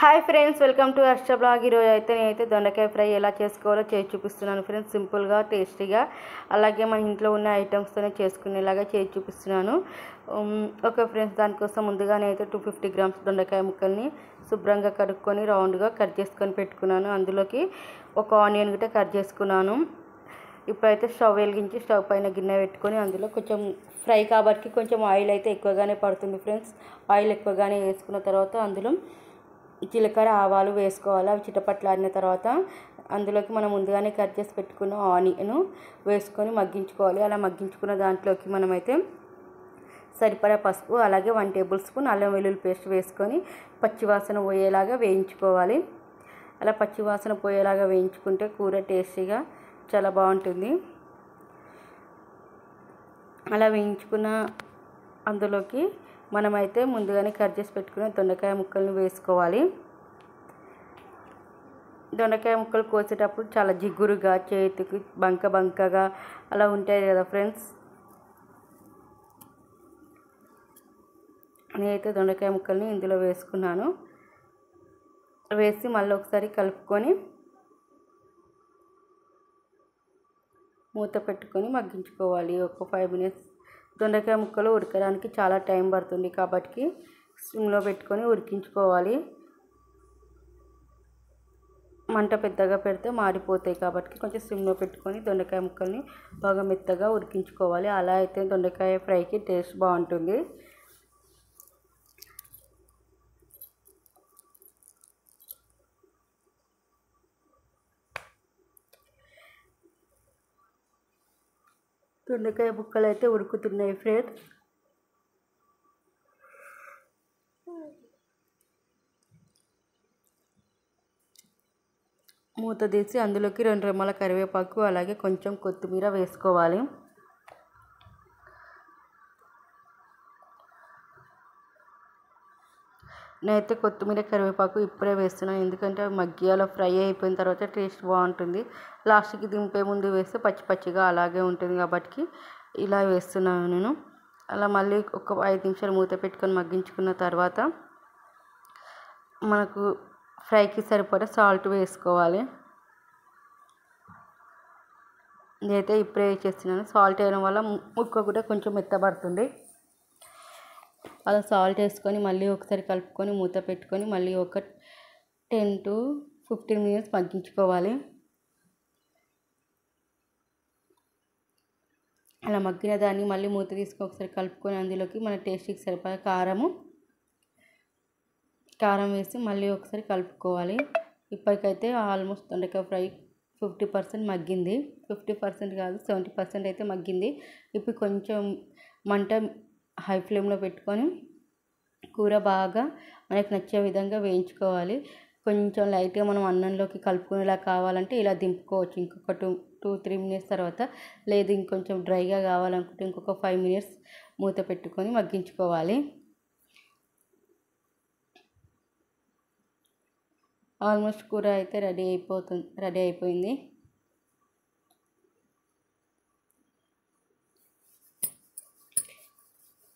Hi friends, welcome to Harsha blog. ఈరోజు అయితే నేనైతే దొండకాయ ఫ్రై ఎలా చేసుకోవాలో చేసి చూపిస్తున్నాను ఫ్రెండ్స్. సింపుల్గా, టేస్టీగా, అలాగే మన ఇంట్లో ఉన్న ఐటమ్స్తోనే చేసుకునేలాగా చేసి చూపిస్తున్నాను. ఓకే ఫ్రెండ్స్, దానికోసం ముందుగా నేనైతే 250 గ్రామ్స్ దొండకాయ ముక్కల్ని శుభ్రంగా కడుక్కొని రౌండ్గా కట్ చేసుకొని పెట్టుకున్నాను. అందులోకి ఒక ఆనియన్ గిట్ట కట్ చేసుకున్నాను. ఇప్పుడైతే స్టవ్ వెలిగించి స్టవ్ పైన గిన్నె పెట్టుకొని అందులో కొంచెం ఫ్రై కాబట్టి కొంచెం ఆయిల్ అయితే ఎక్కువగానే పడుతుంది ఫ్రెండ్స్. ఆయిల్ ఎక్కువగానే వేసుకున్న తర్వాత అందులో జీలకర్ర, ఆవాలు వేసుకోవాలి. అవి చిటపట్లాడిన తర్వాత అందులోకి మనం ముందుగానే కట్ చేసి పెట్టుకున్న ఆనియన్ వేసుకొని మగ్గించుకోవాలి. అలా మగ్గించుకున్న దాంట్లోకి మనమైతే సరిపడా పసుపు, అలాగే 1 టేబుల్ స్పూన్ అల్లం వెల్లుల్లి పేస్ట్ వేసుకొని పచ్చివాసన పోయేలాగా వేయించుకోవాలి. అలా పచ్చివాసన పోయేలాగా వేయించుకుంటే కూర టేస్టీగా చాలా బాగుంటుంది. అలా వేయించుకున్న అందులోకి మనమైతే ముందుగానే కట్ చేసి పెట్టుకున్న దొండకాయ ముక్కలను వేసుకోవాలి. దొండకాయ ముక్కలు కోసేటప్పుడు చాలా జిగురుగా, చేతికి బంకగా అలా ఉంటాయి కదా ఫ్రెండ్స్. నేనైతే దొండకాయ ముక్కల్ని ఇందులో వేసుకున్నాను. వేసి మళ్ళీ ఒకసారి కలుపుకొని మూత పెట్టుకొని మగ్గించుకోవాలి ఒక 5 మినిట్స్. దొండకాయ ముక్కలు ఉడకడానికి చాలా టైం పడుతుంది కాబట్టి సిమ్లో పెట్టుకొని ఉడికించుకోవాలి. మంట పెద్దగా పెడితే మాడిపోతాయి కాబట్టి కొంచెం సిమ్లో పెట్టుకొని దొండకాయ ముక్కల్ని బాగా మెత్తగా ఉడికించుకోవాలి. అలా అయితే దొండకాయ ఫ్రైకి టేస్ట్ బాగుంటుంది. దొండకాయ ముక్కలు అయితే ఉడుకుతున్నాయి ఫ్రెండ్స్. మూత తీసి అందులోకి 2 రెమ్మల కరివేపాకు, అలాగే కొంచెం కొత్తిమీర వేసుకోవాలి. నేనైతే కొత్తిమీర, కరివేపాకు ఇప్పుడే వేస్తున్నాను, ఎందుకంటే అవి మగ్గియాలో ఫ్రై అయిపోయిన తర్వాత టేస్ట్ బాగుంటుంది. లాస్ట్కి దింపే ముందు వేస్తే పచ్చిగా అలాగే ఉంటుంది కాబట్టి ఇలా వేస్తున్నాను నేను. అలా మళ్ళీ ఒక 5 నిమిషాలు మూత పెట్టుకొని మగ్గించుకున్న తర్వాత మనకు ఫ్రైకి సరిపడా సాల్ట్ వేసుకోవాలి. నేనైతే ఇప్పుడే వేసేస్తున్నాను. సాల్ట్ వేయడం వల్ల ముక్క కూడా కొంచెం మెత్తబడుతుంది. అలా సాల్ట్ వేసుకొని మళ్ళీ ఒకసారి కలుపుకొని మూత పెట్టుకొని మళ్ళీ ఒక 10 to 15 మినిట్స్ మగ్గించుకోవాలి. అలా మగ్గిన దాన్ని మళ్ళీ మూత తీసుకొని ఒకసారి కలుపుకొని అందులోకి మన టేస్ట్కి సరిపడా కారం వేసి మళ్ళీ ఒకసారి కలుపుకోవాలి. ఇప్పటికైతే ఆల్మోస్ట్ దొండకాయ ఫ్రై 50% మగ్గింది. 50% కాదు, 70% అయితే మగ్గింది. ఇప్పుడు కొంచెం మంట హై ఫ్లేమ్లో పెట్టుకొని కూర బాగా మనకు నచ్చే విధంగా వేయించుకోవాలి. కొంచెం లైట్గా మనం అన్నంలోకి కలుపుకునేలా కావాలంటే ఇలా దింపుకోవచ్చు ఇంకొక 2-3 మినిట్స్ తర్వాత. లేదు ఇంకొంచెం డ్రైగా కావాలనుకుంటే ఇంకొక 5 మినిట్స్ మూత పెట్టుకొని మగ్గించుకోవాలి. ఆల్మోస్ట్ కూర అయితే రెడీ అయిపోయింది.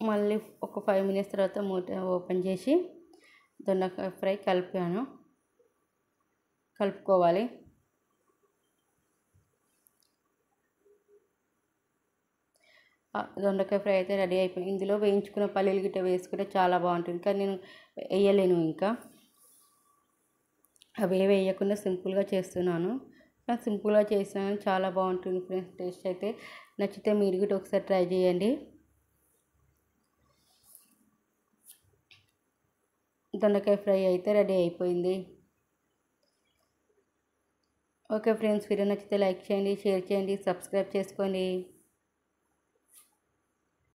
మళ్ళీ ఒక 5 మినిట్స్ తర్వాత మూత ఓపెన్ చేసి దొండకాయ ఫ్రై కలుపుకోవాలి. దొండకాయ ఫ్రై అయితే రెడీ అయిపోయింది. ఇందులో వేయించుకున్న పల్లీలు గిట్ట వేసుకుంటే చాలా బాగుంటుంది, కానీ నేను వేయలేను. ఇంకా అవి వేయకుండా సింపుల్గా చేస్తున్నాను. సింపుల్గా చేస్తున్నాను, చాలా బాగుంటుంది ఫ్రెండ్స్. టేస్ట్ అయితే నచ్చితే మీరు కూడా ఒకసారి ట్రై చేయండి. దొండకాయ ఫ్రై అయితే రెడీ అయిపోయింది. ఓకే ఫ్రెండ్స్, వీడియో నచ్చితే లైక్ చేయండి, షేర్ చేయండి, సబ్స్క్రైబ్ చేసుకోండి.